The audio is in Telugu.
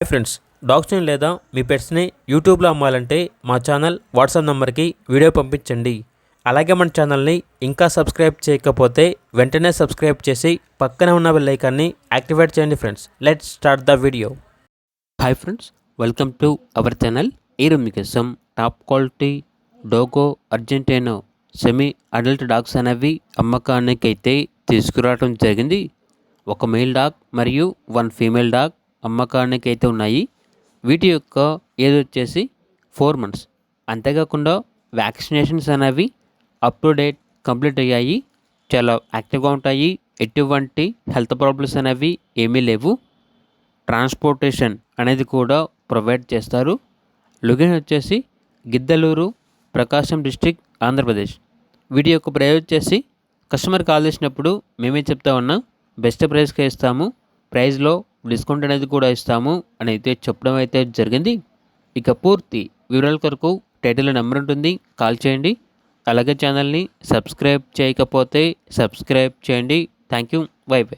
హాయ్ ఫ్రెండ్స్, డాగ్స్ని లేదా మీ పెట్స్ని యూట్యూబ్లో అమ్మాలంటే మా ఛానల్ వాట్సాప్ నెంబర్కి వీడియో పంపించండి. అలాగే మన ఛానల్ని ఇంకా సబ్స్క్రైబ్ చేయకపోతే వెంటనే సబ్స్క్రైబ్ చేసి పక్కనే ఉన్న బెల్ ఐకాన్ని యాక్టివేట్ చేయండి friends. Let's start the video. Hi friends, welcome to our channel. ఈరోజు మీకోసం top quality Dogo Argentino semi adult dogs అనేవి అమ్మకానికి అయితే తీసుకురావడం జరిగింది. ఒక మేల్ డాగ్ మరియు 1 ఫీమేల్ డాగ్ అమ్మకానికి అయితే ఉన్నాయి. వీటి యొక్క ఏజ్ వచ్చేసి 4 months. అంతేకాకుండా వ్యాక్సినేషన్స్ అనేవి అప్ టు డేట్ కంప్లీట్ అయ్యాయి. చాలా యాక్టివ్గా ఉంటాయి. ఎటువంటి హెల్త్ ప్రాబ్లమ్స్ అనేవి ఏమీ లేవు. ట్రాన్స్పోర్టేషన్ అనేది కూడా ప్రొవైడ్ చేస్తారు. లొకేషన్ వచ్చేసి గిద్దలూరు, ప్రకాశం డిస్ట్రిక్ట్, ఆంధ్రప్రదేశ్. వీటి యొక్క ప్రైస్ వచ్చేసి కస్టమర్ కాల్ చేసినప్పుడు మేమే చెప్తా ఉన్నాం, బెస్ట్ ప్రైస్కే ఇస్తాము, ప్రైస్లో డిస్కౌంట్ అనేది కూడా ఇస్తాము అని అయితే చెప్పడం అయితే జరిగింది. ఇక పూర్తి వివరాల కొరకు టైటిల్లో నెంబర్ ఉంటుంది, కాల్ చేయండి. అలాగే ఛానల్ని సబ్స్క్రైబ్ చేయకపోతే సబ్స్క్రైబ్ చేయండి. Thank you. By by.